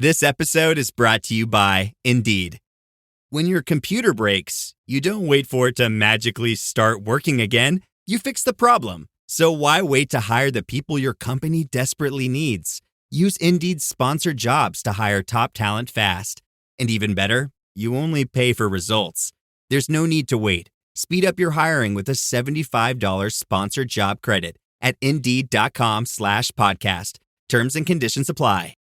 This episode is brought to you by Indeed. When your computer breaks, you don't wait for it to magically start working again. You fix the problem. So why wait to hire the people your company desperately needs? Use Indeed's sponsored jobs to hire top talent fast. And even better, you only pay for results. There's no need to wait. Speed up your hiring with a $75 sponsored job credit at Indeed.com/podcast. Terms and conditions apply.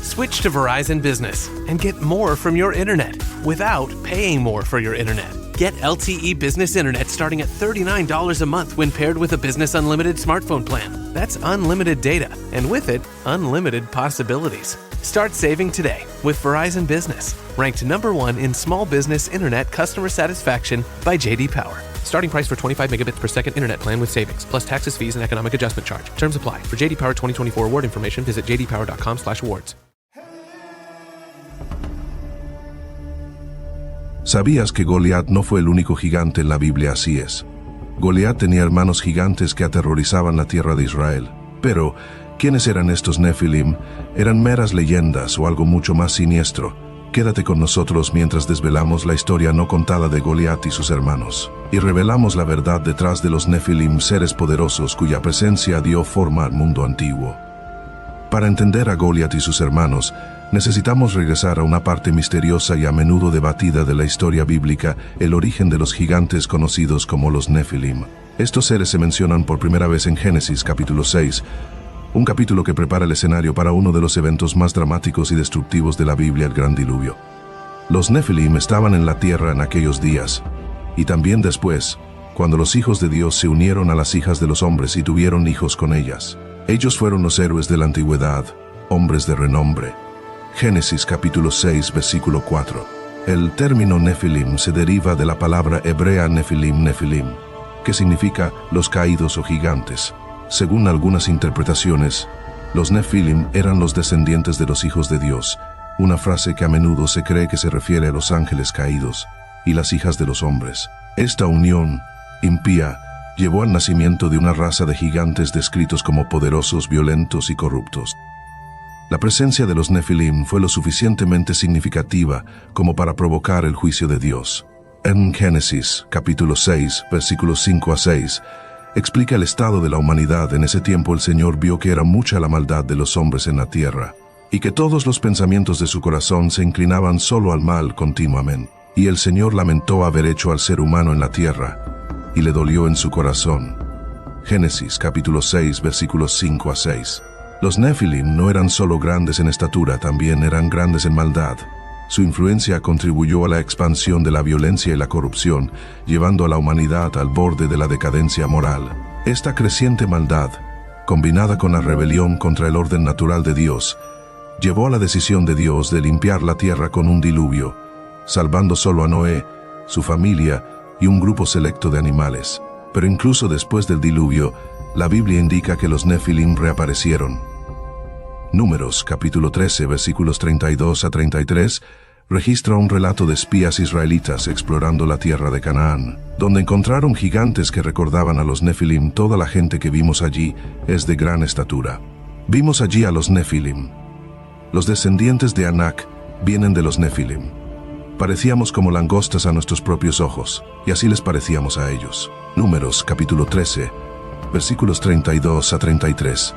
Switch to Verizon Business and get more from your internet without paying more for your internet. Get LTE Business Internet starting at $39 a month when paired with a Business Unlimited smartphone plan. That's unlimited data, and with it, unlimited possibilities. Start saving today with Verizon Business, ranked #1 in small business internet customer satisfaction by J.D. Power. Starting price for 25 megabits per second internet plan with savings, plus taxes, fees, and economic adjustment charge. Terms apply. For J.D. Power 2024 award information, visit jdpower.com/awards. ¿Sabías que Goliat no fue el único gigante en la Biblia? Así es. Goliat tenía hermanos gigantes que aterrorizaban la tierra de Israel. Pero, ¿quiénes eran estos Nefilim? ¿Eran meras leyendas o algo mucho más siniestro? Quédate con nosotros mientras desvelamos la historia no contada de Goliat y sus hermanos, y revelamos la verdad detrás de los Nefilim, seres poderosos cuya presencia dio forma al mundo antiguo. Para entender a Goliat y sus hermanos, necesitamos regresar a una parte misteriosa y a menudo debatida de la historia bíblica, el origen de los gigantes conocidos como los Nefilim. Estos seres se mencionan por primera vez en Génesis capítulo 6, un capítulo que prepara el escenario para uno de los eventos más dramáticos y destructivos de la Biblia, el Gran Diluvio. Los Nefilim estaban en la tierra en aquellos días, y también después, cuando los hijos de Dios se unieron a las hijas de los hombres y tuvieron hijos con ellas. Ellos fueron los héroes de la antigüedad, hombres de renombre. Génesis capítulo 6, versículo 4. El término Nefilim se deriva de la palabra hebrea Nefilim, que significa los caídos o gigantes. Según algunas interpretaciones, los Nefilim eran los descendientes de los hijos de Dios, una frase que a menudo se cree que se refiere a los ángeles caídos y las hijas de los hombres. Esta unión impía llevó al nacimiento de una raza de gigantes descritos como poderosos, violentos y corruptos. La presencia de los Nefilim fue lo suficientemente significativa como para provocar el juicio de Dios. En Génesis, capítulo 6, versículos 5 a 6, explica el estado de la humanidad. En ese tiempo el Señor vio que era mucha la maldad de los hombres en la tierra, y que todos los pensamientos de su corazón se inclinaban solo al mal continuamente. Y el Señor lamentó haber hecho al ser humano en la tierra, y le dolió en su corazón. Génesis capítulo 6, versículos 5 a 6. Los Nefilim no eran solo grandes en estatura, también eran grandes en maldad. Su influencia contribuyó a la expansión de la violencia y la corrupción, llevando a la humanidad al borde de la decadencia moral. Esta creciente maldad, combinada con la rebelión contra el orden natural de Dios, llevó a la decisión de Dios de limpiar la tierra con un diluvio, salvando solo a Noé, su familia y un grupo selecto de animales. Pero incluso después del diluvio, la Biblia indica que los Nefilim reaparecieron. Números, capítulo 13, versículos 32 a 33, registra un relato de espías israelitas explorando la tierra de Canaán, donde encontraron gigantes que recordaban a los Nefilim. Toda la gente que vimos allí es de gran estatura. Vimos allí a los Nefilim. Los descendientes de Anak vienen de los Nefilim. Parecíamos como langostas a nuestros propios ojos, y así les parecíamos a ellos. Números, capítulo 13, versículos 32 a 33.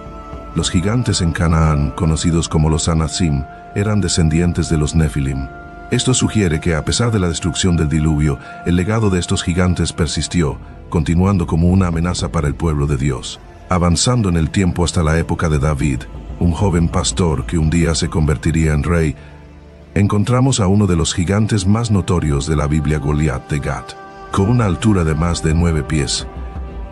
Los gigantes en Canaán, conocidos como los Anasim, eran descendientes de los Nefilim. Esto sugiere que, a pesar de la destrucción del diluvio, el legado de estos gigantes persistió, continuando como una amenaza para el pueblo de Dios. Avanzando en el tiempo hasta la época de David, un joven pastor que un día se convertiría en rey, encontramos a uno de los gigantes más notorios de la Biblia, Goliat de Gat. Con una altura de más de 9 pies,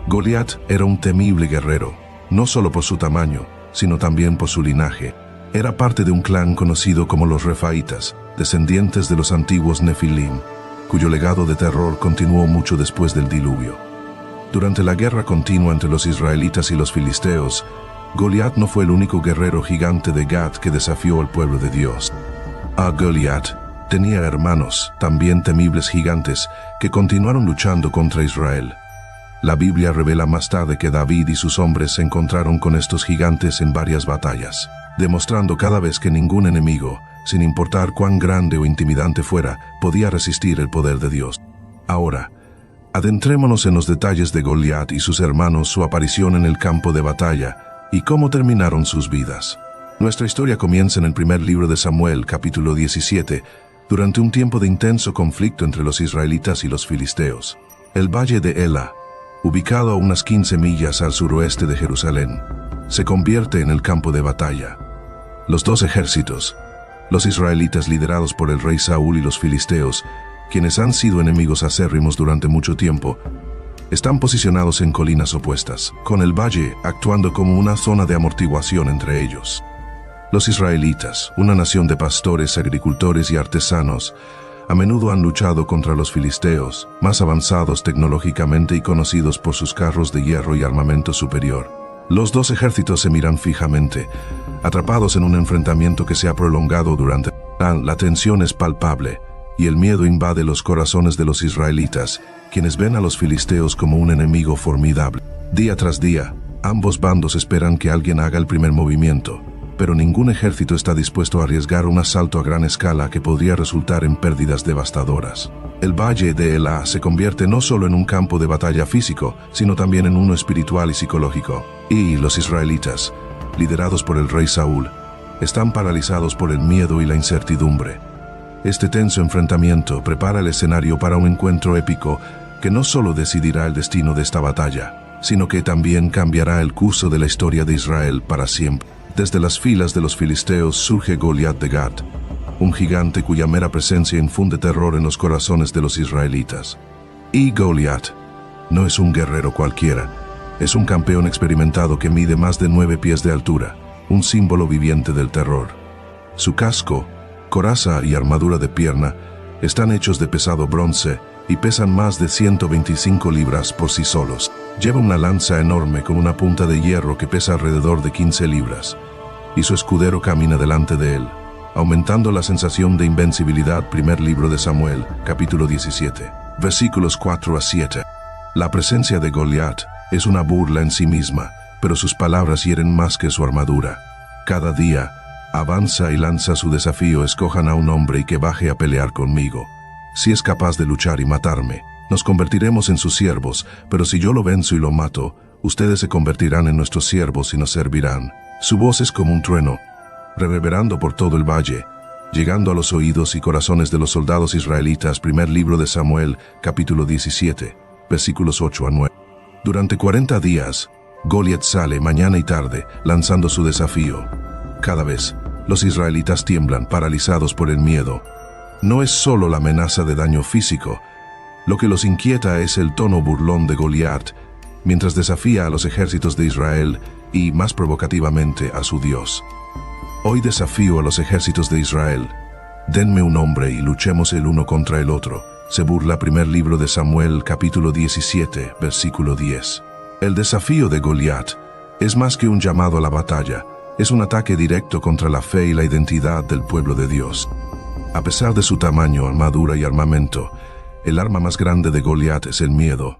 Goliat era un temible guerrero, no solo por su tamaño, sino también por su linaje. Era parte de un clan conocido como los Refaitas, descendientes de los antiguos Nefilim, cuyo legado de terror continuó mucho después del diluvio. Durante la guerra continua entre los israelitas y los filisteos, Goliat no fue el único guerrero gigante de Gat que desafió al pueblo de Dios. A Goliat tenía hermanos, también temibles gigantes, que continuaron luchando contra Israel. La Biblia revela más tarde que David y sus hombres se encontraron con estos gigantes en varias batallas. demostrando cada vez que ningún enemigo, sin importar cuán grande o intimidante fuera, podía resistir el poder de Dios. Ahora, adentrémonos en los detalles de Goliat y sus hermanos, su aparición en el campo de batalla y cómo terminaron sus vidas. Nuestra historia comienza en el primer libro de Samuel, capítulo 17, durante un tiempo de intenso conflicto entre los israelitas y los filisteos. El valle de Ela, ubicado a unas 15 millas al suroeste de Jerusalén, se convierte en el campo de batalla. Los dos ejércitos, los israelitas liderados por el rey Saúl y los filisteos, quienes han sido enemigos acérrimos durante mucho tiempo, están posicionados en colinas opuestas, con el valle actuando como una zona de amortiguación entre ellos. Los israelitas, una nación de pastores, agricultores y artesanos, a menudo han luchado contra los filisteos, más avanzados tecnológicamente y conocidos por sus carros de hierro y armamento superior. Los dos ejércitos se miran fijamente, atrapados en un enfrentamiento que se ha prolongado durante la tensión es palpable, y el miedo invade los corazones de los israelitas, quienes ven a los filisteos como un enemigo formidable. Día tras día, ambos bandos esperan que alguien haga el primer movimiento, pero ningún ejército está dispuesto a arriesgar un asalto a gran escala que podría resultar en pérdidas devastadoras. El valle de Ela se convierte no solo en un campo de batalla físico, sino también en uno espiritual y psicológico. Y los israelitas, liderados por el rey Saúl, están paralizados por el miedo y la incertidumbre. Este tenso enfrentamiento prepara el escenario para un encuentro épico que no solo decidirá el destino de esta batalla, sino que también cambiará el curso de la historia de Israel para siempre. Desde las filas de los filisteos surge Goliat de Gat, un gigante cuya mera presencia infunde terror en los corazones de los israelitas. Y Goliat no es un guerrero cualquiera, es un campeón experimentado que mide más de 9 pies de altura, un símbolo viviente del terror. Su casco, coraza y armadura de pierna están hechos de pesado bronce y pesan más de 125 libras por sí solos. Lleva una lanza enorme con una punta de hierro que pesa alrededor de 15 libras, y su escudero camina delante de él, aumentando la sensación de invencibilidad. Primer libro de Samuel, capítulo 17, versículos 4 a 7. La presencia de Goliat es una burla en sí misma, pero sus palabras hieren más que su armadura. Cada día, avanza y lanza su desafío: escojan a un hombre y que baje a pelear conmigo. Si es capaz de luchar y matarme, nos convertiremos en sus siervos, pero si yo lo venzo y lo mato, ustedes se convertirán en nuestros siervos y nos servirán. Su voz es como un trueno, reverberando por todo el valle, llegando a los oídos y corazones de los soldados israelitas. Primer libro de Samuel, capítulo 17, versículos 8 a 9. Durante 40 días, Goliat sale mañana y tarde, lanzando su desafío. Cada vez, los israelitas tiemblan, paralizados por el miedo. No es solo la amenaza de daño físico. Lo que los inquieta es el tono burlón de Goliat, mientras desafía a los ejércitos de Israel y, más provocativamente, a su Dios. Hoy desafío a los ejércitos de Israel. Denme un hombre y luchemos el uno contra el otro. Se burla primer libro de Samuel, capítulo 17, versículo 10. El desafío de Goliat es más que un llamado a la batalla. Es un ataque directo contra la fe y la identidad del pueblo de Dios. A pesar de su tamaño, armadura y armamento, el arma más grande de Goliat es el miedo.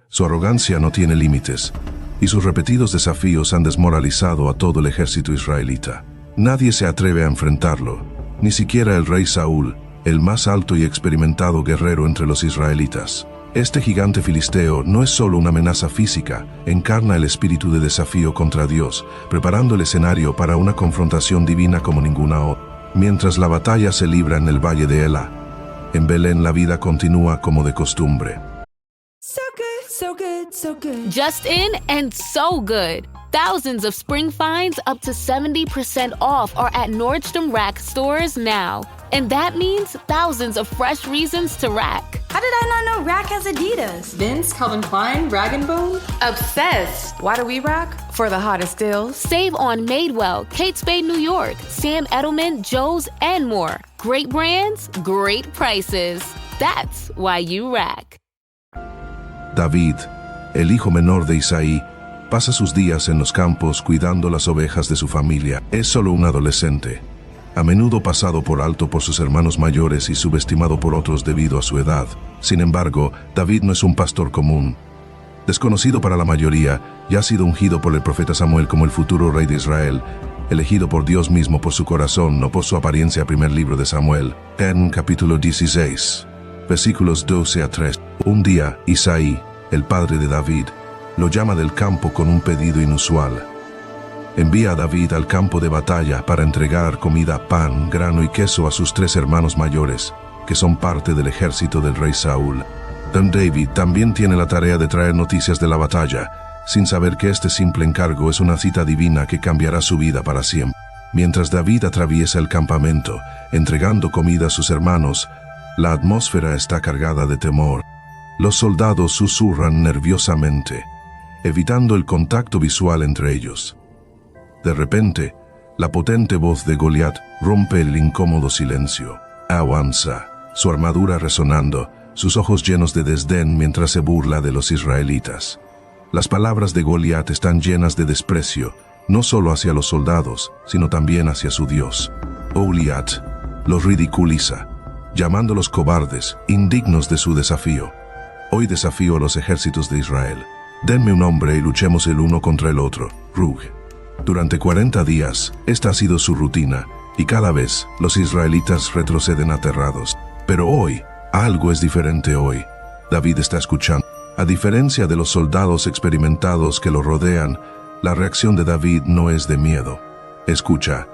Su arrogancia no tiene límites, y sus repetidos desafíos han desmoralizado a todo el ejército israelita. Nadie se atreve a enfrentarlo, ni siquiera el rey Saúl, el más alto y experimentado guerrero entre los israelitas. Este gigante filisteo no es solo una amenaza física, encarna el espíritu de desafío contra Dios, preparando el escenario para una confrontación divina como ninguna otra. Mientras la batalla se libra en el valle de Ela, en Belén la vida continúa como de costumbre. So good, so good, so good. Just in and so good. Thousands of spring finds up to 70% off are at Nordstrom Rack stores now. And that means thousands of fresh reasons to rack. How did I not know Rack has Adidas? Vince, Calvin Klein, Rag & Bone? Obsessed. Why do we rock? For the hottest deals. Save on Madewell, Kate Spade New York, Sam Edelman, Joe's, and more. Great brands, great prices. That's why you rack. David, el hijo menor de Isaí, pasa sus días en los campos cuidando las ovejas de su familia. Es solo un adolescente, a menudo pasado por alto por sus hermanos mayores y subestimado por otros debido a su edad. Sin embargo, David no es un pastor común. Desconocido para la mayoría, ya ha sido ungido por el profeta Samuel como el futuro rey de Israel, elegido por Dios mismo por su corazón, no por su apariencia. Primer libro de Samuel, en capítulo 16, versículos 12 a 3. Un día, Isaí, el padre de David, lo llama del campo con un pedido inusual. Envía a David al campo de batalla para entregar comida, pan, grano y queso a sus 3 hermanos mayores, que son parte del ejército del rey Saúl. Don David también tiene la tarea de traer noticias de la batalla, sin saber que este simple encargo es una cita divina que cambiará su vida para siempre. Mientras David atraviesa el campamento, entregando comida a sus hermanos, la atmósfera está cargada de temor. Los soldados susurran nerviosamente, evitando el contacto visual entre ellos. De repente, la potente voz de Goliat rompe el incómodo silencio. Avanza, su armadura resonando, sus ojos llenos de desdén mientras se burla de los israelitas. Las palabras de Goliat están llenas de desprecio, no solo hacia los soldados, sino también hacia su Dios. Goliat los ridiculiza, llamándolos cobardes, indignos de su desafío. Hoy desafío a los ejércitos de Israel. Denme un hombre y luchemos el uno contra el otro. Ruge. Durante 40 días, esta ha sido su rutina, y cada vez los israelitas retroceden aterrados. Pero hoy, algo es diferente hoy. David está escuchando. A diferencia de los soldados experimentados que lo rodean, la reacción de David no es de miedo. Escucha,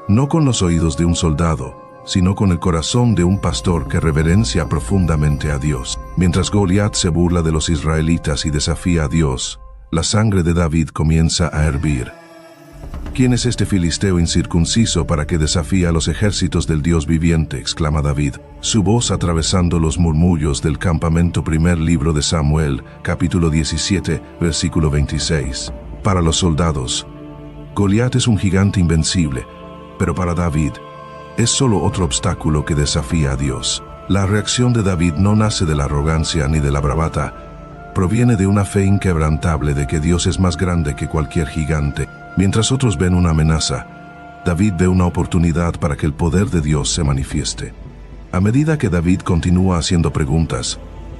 no con los oídos de un soldado, sino con el corazón de un pastor que reverencia profundamente a Dios. Mientras Goliat se burla de los israelitas y desafía a Dios, la sangre de David comienza a hervir. ¿Quién es este filisteo incircunciso para que desafíe a los ejércitos del Dios viviente?, exclama David, su voz atravesando los murmullos del campamento. Primer libro de Samuel, capítulo 17, versículo 26. Para los soldados, Goliat es un gigante invencible, pero para David, es solo otro obstáculo que desafía a Dios. La reacción de David no nace de la arrogancia ni de la bravata, proviene de una fe inquebrantable de que Dios es más grande que cualquier gigante. Mientras otros ven una amenaza, David ve una oportunidad para que el poder de Dios se manifieste. A medida que David continúa haciendo preguntas,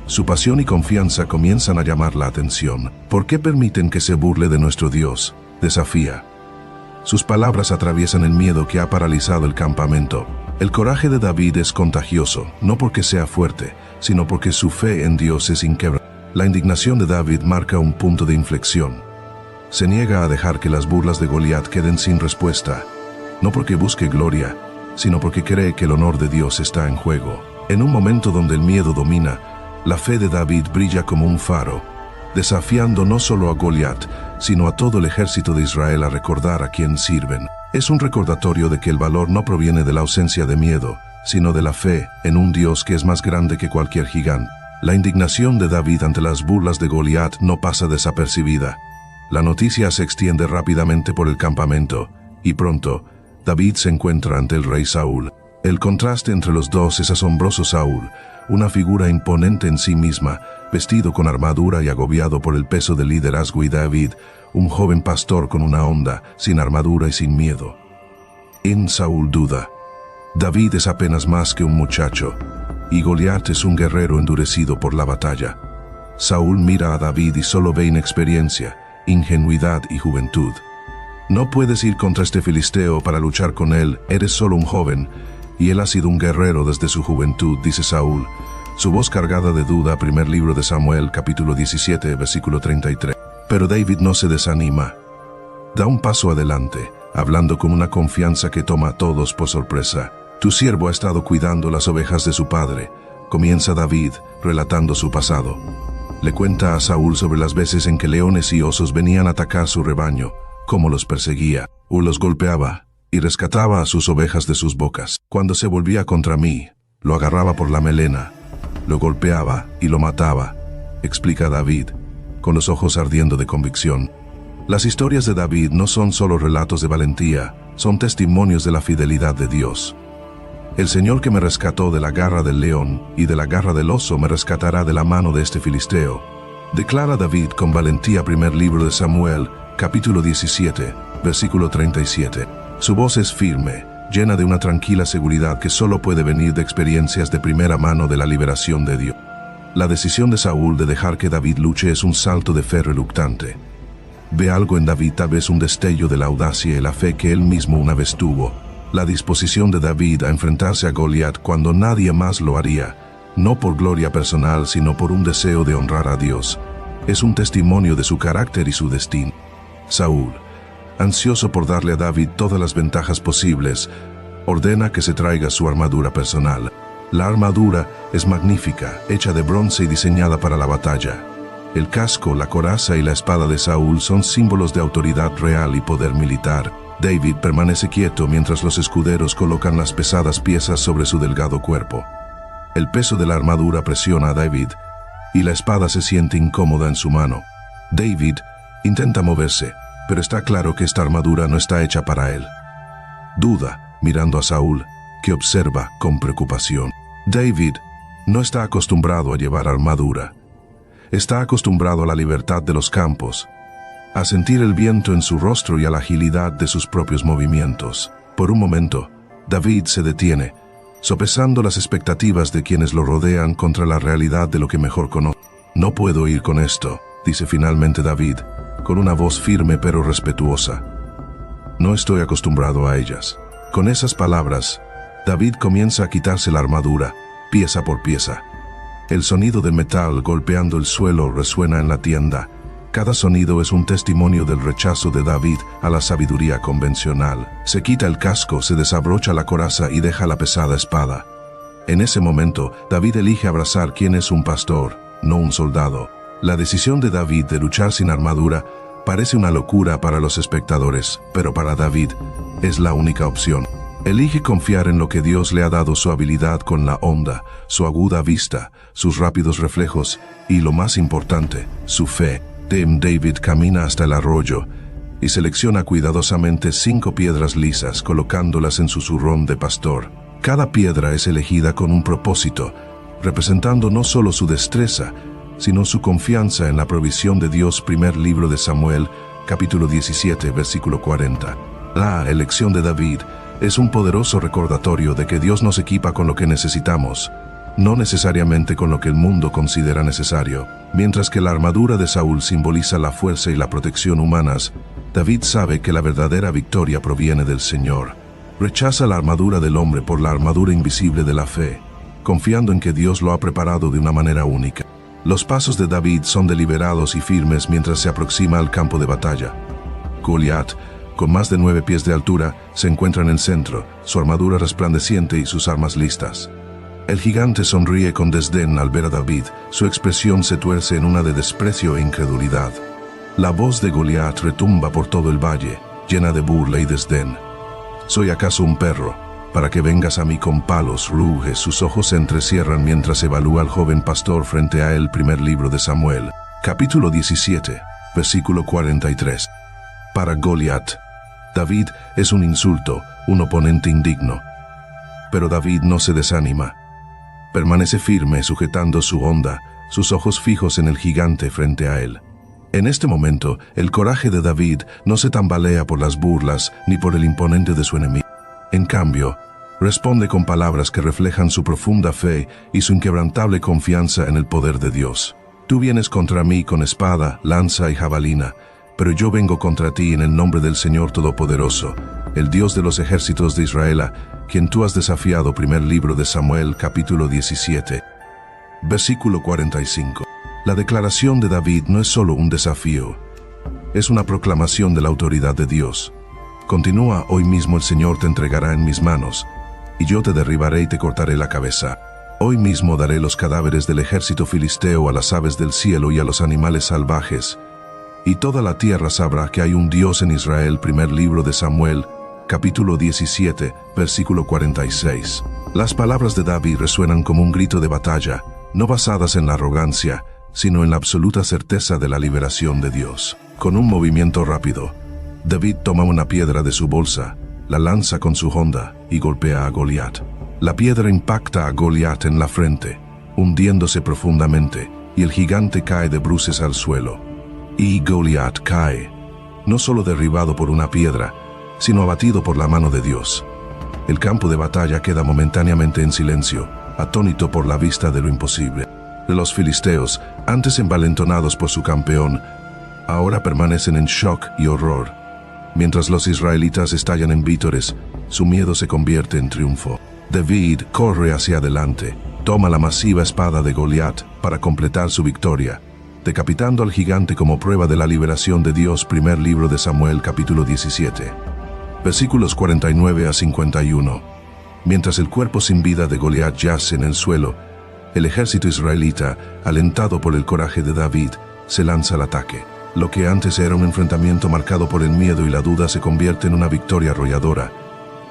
su pasión y confianza comienzan a llamar la atención. ¿Por qué permiten que se burle de nuestro Dios?, desafía. Sus palabras atraviesan el miedo que ha paralizado el campamento. El coraje de David es contagioso, no porque sea fuerte, sino porque su fe en Dios es inquebrantable. La indignación de David marca un punto de inflexión. Se niega a dejar que las burlas de Goliat queden sin respuesta, no porque busque gloria, sino porque cree que el honor de Dios está en juego. En un momento donde el miedo domina, la fe de David brilla como un faro, desafiando no solo a Goliat, sino a todo el ejército de Israel a recordar a quién sirven. Es un recordatorio de que el valor no proviene de la ausencia de miedo, sino de la fe en un Dios que es más grande que cualquier gigante. La indignación de David ante las burlas de Goliat no pasa desapercibida. La noticia se extiende rápidamente por el campamento, y pronto, David se encuentra ante el rey Saúl. El contraste entre los dos es asombroso. Saúl, una figura imponente en sí misma, vestido con armadura y agobiado por el peso del liderazgo, y David, un joven pastor con una onda, sin armadura y sin miedo. En Saúl duda. David es apenas más que un muchacho, y Goliat es un guerrero endurecido por la batalla. Saúl mira a David y solo ve inexperiencia, ingenuidad y juventud. No puedes ir contra este filisteo para luchar con él, eres solo un joven, y él ha sido un guerrero desde su juventud, dice Saúl, su voz cargada de duda. Primer libro de Samuel, capítulo 17, versículo 33. Pero David no se desanima. Da un paso adelante, hablando con una confianza que toma a todos por sorpresa. Tu siervo ha estado cuidando las ovejas de su padre, comienza David, relatando su pasado. Le cuenta a Saúl sobre las veces en que leones y osos venían a atacar su rebaño, cómo los perseguía, o los golpeaba, y rescataba a sus ovejas de sus bocas. Cuando se volvía contra mí, lo agarraba por la melena, lo golpeaba y lo mataba, explica David, con los ojos ardiendo de convicción. Las historias de David no son solo relatos de valentía, son testimonios de la fidelidad de Dios. El Señor que me rescató de la garra del león y de la garra del oso me rescatará de la mano de este filisteo, declara David con valentía. Primer libro de Samuel, capítulo 17, versículo 37. Su voz es firme, llena de una tranquila seguridad que solo puede venir de experiencias de primera mano de la liberación de Dios. La decisión de Saúl de dejar que David luche es un salto de fe reluctante. ve algo en David, tal vez un destello de la audacia y la fe que él mismo una vez tuvo. La disposición de David a enfrentarse a Goliat cuando nadie más lo haría, no por gloria personal, sino por un deseo de honrar a Dios, es un testimonio de su carácter y su destino. Saúl, ansioso por darle a David todas las ventajas posibles, ordena que se traiga su armadura personal. La armadura es magnífica, hecha de bronce y diseñada para la batalla. El casco, la coraza y la espada de Saúl son símbolos de autoridad real y poder militar. David permanece quieto mientras los escuderos colocan las pesadas piezas sobre su delgado cuerpo. El peso de la armadura presiona a David y la espada se siente incómoda en su mano. David intenta moverse, pero está claro que esta armadura no está hecha para él. Duda, mirando a Saúl, que observa con preocupación. David no está acostumbrado a llevar armadura. Está acostumbrado a la libertad de los campos, a sentir el viento en su rostro y a la agilidad de sus propios movimientos. Por un momento, David se detiene, sopesando las expectativas de quienes lo rodean contra la realidad de lo que mejor conoce. No puedo ir con esto, dice finalmente David, con una voz firme pero respetuosa. No estoy acostumbrado a ellas. Con esas palabras, David comienza a quitarse la armadura, pieza por pieza. El sonido del metal golpeando el suelo resuena en la tienda. Cada sonido es un testimonio del rechazo de David a la sabiduría convencional. Se quita el casco, se desabrocha la coraza y deja la pesada espada. En ese momento, David elige abrazar quién es un pastor, no un soldado. La decisión de David de luchar sin armadura parece una locura para los espectadores, pero para David es la única opción. Elige confiar en lo que Dios le ha dado, su habilidad con la onda, su aguda vista, sus rápidos reflejos y, lo más importante, su fe. David camina hasta el arroyo y selecciona cuidadosamente 5 piedras lisas, colocándolas en su zurrón de pastor. Cada piedra es elegida con un propósito, representando no solo su destreza, sino su confianza en la provisión de Dios. Primer libro de Samuel, capítulo 17, versículo 40. La elección de David es un poderoso recordatorio de que Dios nos equipa con lo que necesitamos, no necesariamente con lo que el mundo considera necesario. Mientras que la armadura de Saúl simboliza la fuerza y la protección humanas, David sabe que la verdadera victoria proviene del Señor. Rechaza la armadura del hombre por la armadura invisible de la fe, confiando en que Dios lo ha preparado de una manera única. Los pasos de David son deliberados y firmes mientras se aproxima al campo de batalla. Goliat, con más de 9 pies de altura, se encuentra en el centro, su armadura resplandeciente y sus armas listas. El gigante sonríe con desdén al ver a David, su expresión se tuerce en una de desprecio e incredulidad. La voz de Goliat retumba por todo el valle, llena de burla y desdén. ¿Soy acaso un perro, para que vengas a mí con palos? Ruge, sus ojos se entrecierran mientras evalúa al joven pastor frente a él. Primer libro de Samuel, capítulo 17, versículo 43. Para Goliat, David es un insulto, un oponente indigno. Pero David no se desanima. Permanece firme, sujetando su honda, sus ojos fijos en el gigante frente a él. En este momento, el coraje de David no se tambalea por las burlas ni por el imponente de su enemigo. En cambio, responde con palabras que reflejan su profunda fe y su inquebrantable confianza en el poder de Dios. Tú vienes contra mí con espada, lanza y jabalina, pero yo vengo contra ti en el nombre del Señor Todopoderoso, el Dios de los ejércitos de Israel, quien tú has desafiado. Primer libro de Samuel, capítulo 17, versículo 45. La declaración de David no es solo un desafío, es una proclamación de la autoridad de Dios. Continúa: hoy mismo el Señor te entregará en mis manos, y yo te derribaré y te cortaré la cabeza. Hoy mismo daré los cadáveres del ejército filisteo a las aves del cielo y a los animales salvajes, y toda la tierra sabrá que hay un Dios en Israel. Primer libro de Samuel, capítulo 17, versículo 46. Las palabras de David resuenan como un grito de batalla, no basadas en la arrogancia, sino en la absoluta certeza de la liberación de Dios. Con un movimiento rápido, David toma una piedra de su bolsa, la lanza con su honda y golpea a Goliat. La piedra impacta a Goliat en la frente, hundiéndose profundamente, y el gigante cae de bruces al suelo. Y Goliat cae, no solo derribado por una piedra, sino abatido por la mano de Dios. El campo de batalla queda momentáneamente en silencio, atónito por la vista de lo imposible. Los filisteos, antes envalentonados por su campeón, ahora permanecen en shock y horror. Mientras los israelitas estallan en vítores, su miedo se convierte en triunfo. David corre hacia adelante, toma la masiva espada de Goliat para completar su victoria, decapitando al gigante como prueba de la liberación de Dios. Primer libro de Samuel, capítulo 17. Versículos 49 a 51. Mientras el cuerpo sin vida de Goliat yace en el suelo, el ejército israelita, alentado por el coraje de David, se lanza al ataque. Lo que antes era un enfrentamiento marcado por el miedo y la duda se convierte en una victoria arrolladora,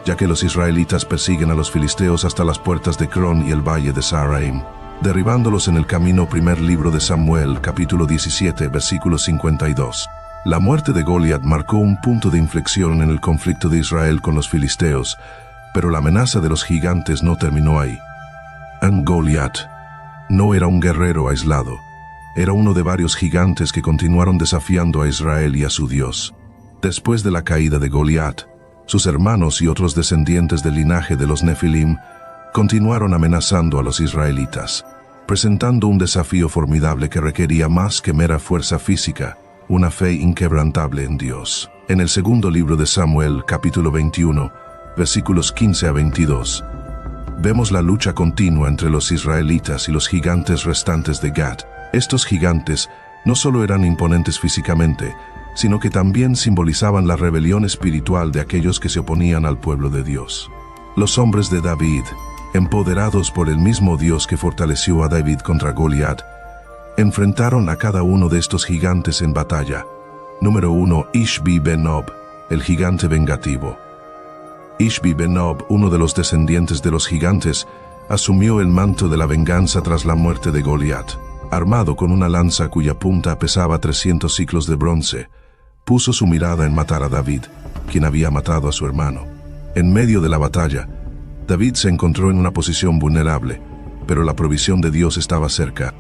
ya que los israelitas persiguen a los filisteos hasta las puertas de Cron y el valle de Saraim, derribándolos en el camino. Primer libro de Samuel, capítulo 17, versículo 52. La muerte de Goliat marcó un punto de inflexión en el conflicto de Israel con los filisteos, pero la amenaza de los gigantes no terminó ahí. Goliat no era un guerrero aislado, era uno de varios gigantes que continuaron desafiando a Israel y a su Dios. Después de la caída de Goliat, sus hermanos y otros descendientes del linaje de los Nefilim continuaron amenazando a los israelitas, presentando un desafío formidable que requería más que mera fuerza física, una fe inquebrantable en Dios. En el segundo libro de Samuel, capítulo 21, versículos 15 a 22, vemos la lucha continua entre los israelitas y los gigantes restantes de Gat. Estos gigantes no solo eran imponentes físicamente, sino que también simbolizaban la rebelión espiritual de aquellos que se oponían al pueblo de Dios. Los hombres de David, empoderados por el mismo Dios que fortaleció a David contra Goliat, enfrentaron a cada uno de estos gigantes en batalla. Número 1. Ishbi-Benob, el gigante vengativo. Ishbi-Benob, uno de los descendientes de los gigantes, asumió el manto de la venganza tras la muerte de Goliat. Armado con una lanza cuya punta pesaba 300 siclos de bronce, puso su mirada en matar a David, quien había matado a su hermano. En medio de la batalla, David se encontró en una posición vulnerable, pero la provisión de Dios estaba cerca.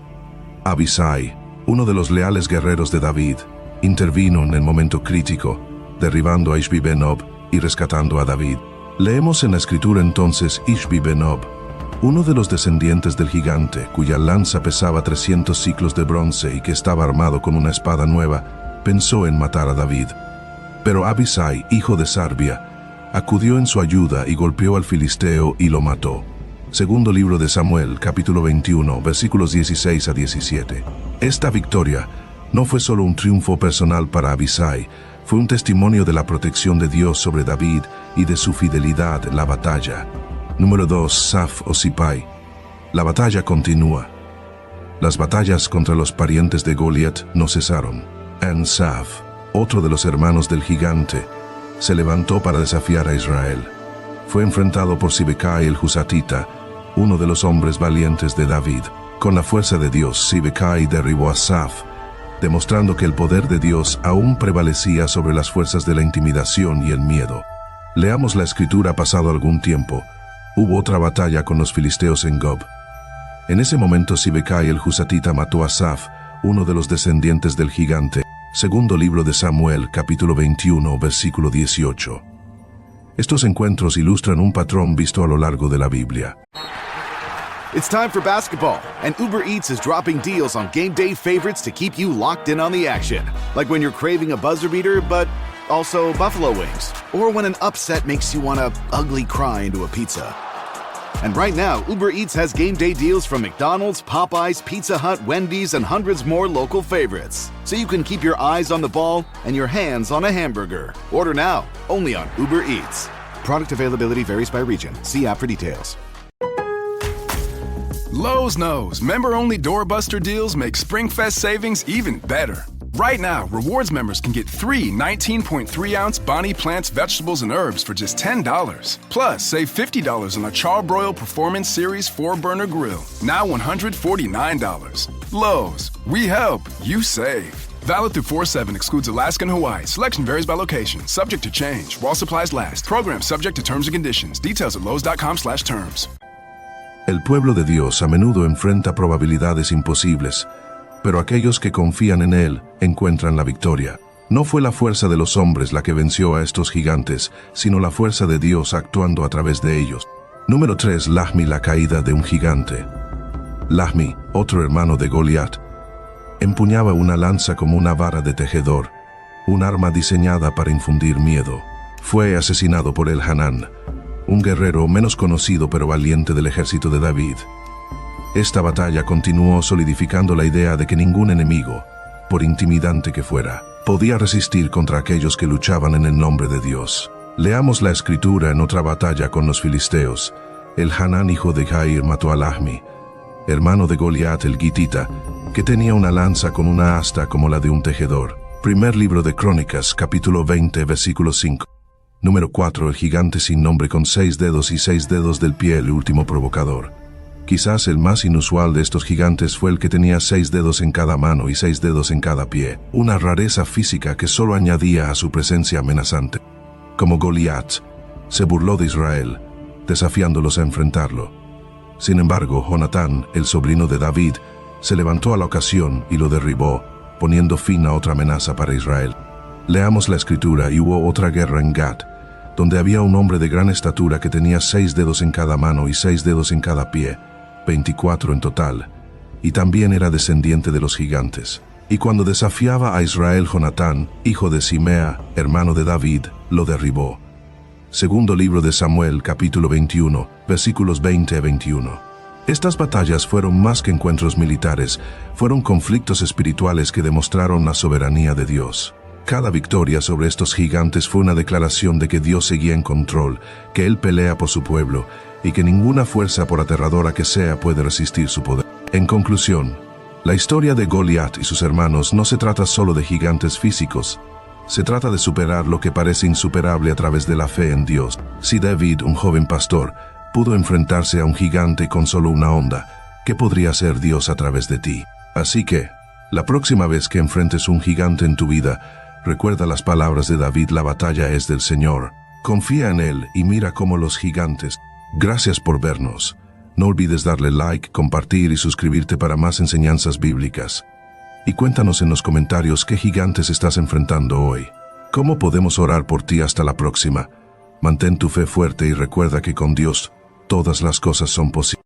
Abisai, uno de los leales guerreros de David, intervino en el momento crítico, derribando a Ishbi-Benob y rescatando a David. Leemos en la escritura entonces: Ishbi-Benob, uno de los descendientes del gigante, cuya lanza pesaba 300 siclos de bronce y que estaba armado con una espada nueva, pensó en matar a David. Pero Abisai, hijo de Sarbia, acudió en su ayuda y golpeó al filisteo y lo mató. Segundo libro de Samuel, capítulo 21, versículos 16 a 17. Esta victoria no fue solo un triunfo personal para Abisai, fue un testimonio de la protección de Dios sobre David y de su fidelidad en la batalla. Número 2. Saf o Sipai. La batalla continúa. Las batallas contra los parientes de Goliat no cesaron. Saf, otro de los hermanos del gigante, se levantó para desafiar a Israel. Fue enfrentado por Sibekai el Husatita, uno de los hombres valientes de David. Con la fuerza de Dios, Sibekai derribó a Saf, demostrando que el poder de Dios aún prevalecía sobre las fuerzas de la intimidación y el miedo. Leamos la escritura. Pasado algún tiempo, hubo otra batalla con los filisteos en Gob. En ese momento Sibekai el Husatita mató a Saf, uno de los descendientes del gigante. Segundo libro de Samuel, capítulo 21, versículo 18. Estos encuentros ilustran un patrón visto a lo largo de la Biblia. It's time for basketball, and Uber Eats is dropping deals on game day favorites to keep you locked in on the action. Like when you're craving a buzzer beater, but also buffalo wings. Or when an upset makes you want to ugly cry into a pizza. And right now, Uber Eats has game day deals from McDonald's, Popeyes, Pizza Hut, Wendy's, and hundreds more local favorites. So you can keep your eyes on the ball and your hands on a hamburger. Order now, only on Uber Eats. Product availability varies by region. See app for details. Lowe's knows member-only doorbuster deals make SpringFest savings even better. Right now, rewards members can get 3 19.3-ounce Bonnie Plants vegetables and herbs for just $10. Plus, save $50 on a Char-Broil Performance Series 4-burner grill, now $149. Lowe's, we help, you save. Valid through 4/7, excludes Alaska and Hawaii. Selection varies by location, subject to change, while supplies last. Program subject to terms and conditions. Details at lowes.com/terms. El pueblo de Dios a menudo enfrenta probabilidades imposibles, pero aquellos que confían en Él encuentran la victoria. No fue la fuerza de los hombres la que venció a estos gigantes, sino la fuerza de Dios actuando a través de ellos. Número 3. Lahmi, la caída de un gigante. Lahmi, otro hermano de Goliat, Empuñaba una lanza como una vara de tejedor, un arma diseñada para infundir miedo. Fue asesinado por Elhanán, un guerrero menos conocido pero valiente del ejército de David. Esta batalla continuó solidificando la idea de que ningún enemigo, por intimidante que fuera, podía resistir contra aquellos que luchaban en el nombre de Dios. Leamos la escritura en otra batalla con los filisteos. Elhanán, hijo de Jair, mató a Lahmi, hermano de Goliat el Gitita, que tenía una lanza con una asta como la de un tejedor. Primer libro de Crónicas, capítulo 20, versículo 5. Número 4. El gigante sin nombre con 6 dedos y 6 dedos del pie, el último provocador. Quizás el más inusual de estos gigantes fue el que tenía 6 dedos en cada mano y 6 dedos en cada pie, una rareza física que solo añadía a su presencia amenazante. Como Goliat, se burló de Israel, desafiándolos a enfrentarlo. Sin embargo, Jonatán, el sobrino de David, se levantó a la ocasión y lo derribó, poniendo fin a otra amenaza para Israel. Leamos la escritura: y hubo otra guerra en Gat, donde había un hombre de gran estatura que tenía 6 dedos en cada mano y 6 dedos en cada pie, 24 en total, y también era descendiente de los gigantes. Y cuando desafiaba a Israel, Jonatán, hijo de Simea, hermano de David, lo derribó. Segundo libro de Samuel, capítulo 21, versículos 20 a 21. Estas batallas fueron más que encuentros militares, fueron conflictos espirituales que demostraron la soberanía de Dios. Cada victoria sobre estos gigantes fue una declaración de que Dios seguía en control, que Él pelea por su pueblo, y que ninguna fuerza, por aterradora que sea, puede resistir su poder. En conclusión, la historia de Goliat y sus hermanos no se trata solo de gigantes físicos. Se trata de superar lo que parece insuperable a través de la fe en Dios. Si David, un joven pastor, pudo enfrentarse a un gigante con solo una onda, ¿qué podría hacer Dios a través de ti? Así que, la próxima vez que enfrentes un gigante en tu vida, recuerda las palabras de David: la batalla es del Señor. Confía en Él y mira cómo los gigantes. Gracias por vernos. No olvides darle like, compartir y suscribirte para más enseñanzas bíblicas. Y cuéntanos en los comentarios qué gigantes estás enfrentando hoy. ¿Cómo podemos orar por ti? Hasta la próxima. Mantén tu fe fuerte y recuerda que con Dios todas las cosas son posibles.